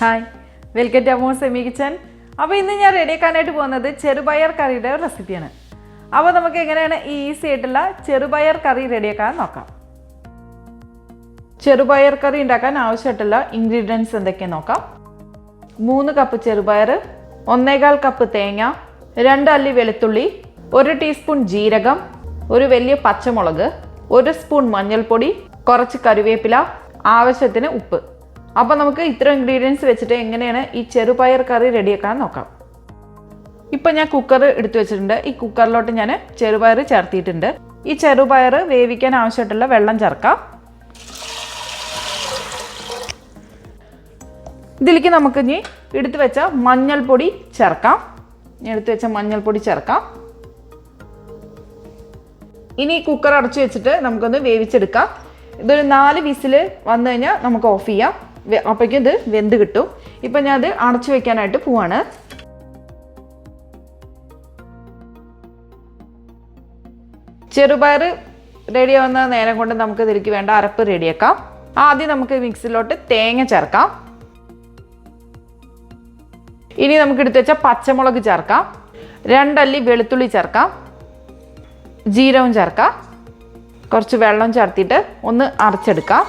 Hi, welcome to Ammu's semi kitchen. അപ്പോൾ ഇന്ന് ഞാൻ റെഡിയാക്കാനായിട്ട് പോകുന്നത് ചെറുപയർ കറിയുടെ റെസിപ്പിയാണ്. അപ്പോൾ നമുക്ക് എങ്ങനെയാണ് ഈസി ആയിട്ടുള്ള ചെറുപയർ കറി റെഡിയാക്കാൻ നോക്കാം. ചെറുപയർ കറി ഉണ്ടാക്കാൻ ആവശ്യമായിട്ടുള്ള ഇൻഗ്രീഡിയൻസ് എന്തൊക്കെയാണ് നോക്കാം. 3 കപ്പ് ചെറുപയർ, 1.25 കപ്പ് തേങ്ങ, 2 അല്ലി വെളുത്തുള്ളി, 1 ടീസ്പൂൺ ജീരകം, ഒരു വലിയ പച്ചമുളക്, 1 സ്പൂൺ മഞ്ഞൾപ്പൊടി, കുറച്ച് കറിവേപ്പില, ആവശ്യത്തിന് ഉപ്പ്. അപ്പോൾ നമുക്ക് ഇത്ര ഇൻഗ്രീഡിയൻസ് വെച്ചിട്ട് എങ്ങനെയാണ് ഈ ചെറുപയർ കറി റെഡിയാക്കാൻ നോക്കാം. ഇപ്പം ഞാൻ കുക്കർ എടുത്തു വെച്ചിട്ടുണ്ട്. ഈ കുക്കറിലോട്ട് ഞാൻ ചെറുപയർ ചേർത്തിയിട്ടുണ്ട്. ഈ ചെറുപയർ വേവിക്കാൻ ആവശ്യമായിട്ടുള്ള വെള്ളം ചേർക്കാം. ഇതിലേക്ക് നമുക്ക് ഇനി എടുത്തു വെച്ച മഞ്ഞൾപ്പൊടി ചേർക്കാം. ഇനി കുക്കർ അടച്ചു വെച്ചിട്ട് നമുക്കൊന്ന് വേവിച്ചെടുക്കാം. ഇതൊരു 4 വിസിൽ വന്നു കഴിഞ്ഞാൽ നമുക്ക് ഓഫ് ചെയ്യാം. അപ്പോഴേക്കും ഇത് വെന്ത് കിട്ടും. ഇപ്പം ഞാൻ അത് അടച്ചു വെക്കാനായിട്ട് പോവാണ്. ചെറുപയർ റെഡി ആവുന്ന നേരം കൊണ്ട് നമുക്ക് ഇതിലേക്ക് വേണ്ട അരപ്പ് റെഡിയാക്കാം. ആദ്യം നമുക്ക് മിക്സിയിലോട്ട് തേങ്ങ ചേർക്കാം. ഇനി നമുക്ക് എടുത്ത് വെച്ച പച്ചമുളക് ചേർക്കാം. 2 അല്ലി വെളുത്തുള്ളി ചേർക്കാം. ജീരകം ചേർക്കാം. കുറച്ച് വെള്ളം ചേർത്തിട്ട് ഒന്ന് അരച്ചെടുക്കാം.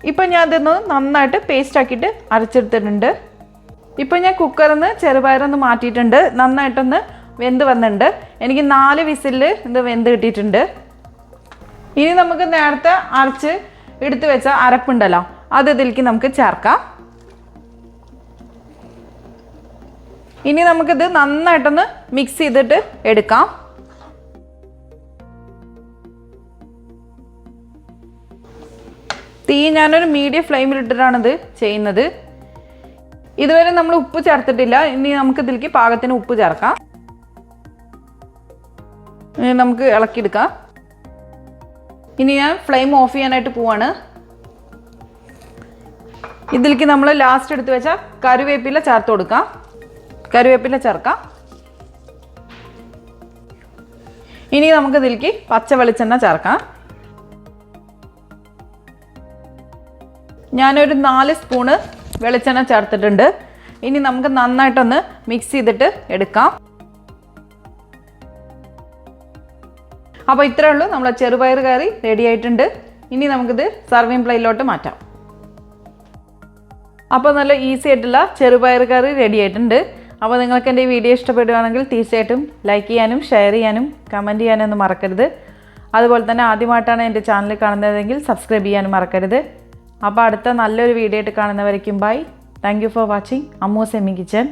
ഇപ്പം ഞാൻ ഇതൊന്ന് നന്നായിട്ട് പേസ്റ്റ് ആക്കിയിട്ട് അരച്ചെടുത്തിട്ടുണ്ട്. ഇപ്പം ഞാൻ കുക്കറിൽ നിന്ന് ചെറുപയറൊന്ന് മാറ്റിയിട്ടുണ്ട്. നന്നായിട്ടൊന്ന് വെന്ത് വന്നിട്ടുണ്ട്. എനിക്ക് 4 വിസിലിൽ ഇത് വെന്ത് കിട്ടിയിട്ടുണ്ട്. ഇനി നമുക്ക് നേരത്തെ അരച്ച് എടുത്ത് വെച്ച അരപ്പുണ്ടല്ലോ, അത് ഇതിലേക്ക് നമുക്ക് ചേർക്കാം. ഇനി നമുക്കിത് നന്നായിട്ടൊന്ന് മിക്സ് ചെയ്തിട്ട് എടുക്കാം. തീ ഞാനൊരു മീഡിയം ഫ്ലെയിമിലിട്ടിട്ടാണ് ഇത് ചെയ്യുന്നത്. ഇതുവരെ നമ്മൾ ഉപ്പ് ചേർത്തിട്ടില്ല. ഇനി നമുക്ക് ഇതിലേക്ക് പാകത്തിന് ഉപ്പ് ചേർക്കാം. നമുക്ക് ഇളക്കിയെടുക്കാം. ഇനി ഞാൻ ഫ്ലെയിം ഓഫ് ചെയ്യാനായിട്ട് പോവാണ്. ഇതിലേക്ക് നമ്മൾ ലാസ്റ്റ് എടുത്ത് വെച്ച കറിവേപ്പില ചേർത്ത് കൊടുക്കാം. ഇനി നമുക്ക് ഇതിലേക്ക് പച്ച വെളിച്ചെണ്ണ ചേർക്കാം. ഞാനൊരു 4 സ്പൂണ് വെളിച്ചെണ്ണ ചേർത്തിട്ടുണ്ട്. ഇനി നമുക്ക് നന്നായിട്ടൊന്ന് മിക്സ് ചെയ്തിട്ട് എടുക്കാം. അപ്പോൾ ഇത്രയേ ഉള്ളൂ, നമ്മളെ ചെറുപയർ കറി റെഡി ആയിട്ടുണ്ട്. ഇനി നമുക്കിത് സർവിങ് പ്ലേറ്റിലോട്ട് മാറ്റാം. അപ്പോൾ നല്ല ഈസി ആയിട്ടുള്ള ചെറുപയർ കറി റെഡി ആയിട്ടുണ്ട്. അപ്പോൾ നിങ്ങൾക്ക് എൻ്റെ ഈ വീഡിയോ ഇഷ്ടപ്പെടുകയാണെങ്കിൽ തീർച്ചയായിട്ടും ലൈക്ക് ചെയ്യാനും ഷെയർ ചെയ്യാനും കമൻറ്റ് ചെയ്യാനും ഒന്നും മറക്കരുത്. അതുപോലെ തന്നെ ആദ്യമായിട്ടാണ് എൻ്റെ ചാനൽ കാണുന്നതെങ്കിൽ സബ്സ്ക്രൈബ് ചെയ്യാനും മറക്കരുത്. അപ്പോൾ അടുത്ത നല്ലൊരു വീഡിയോ ആയിട്ട് കാണുന്നവരേക്കും bye. Thank you for watching Ammus semi kitchen.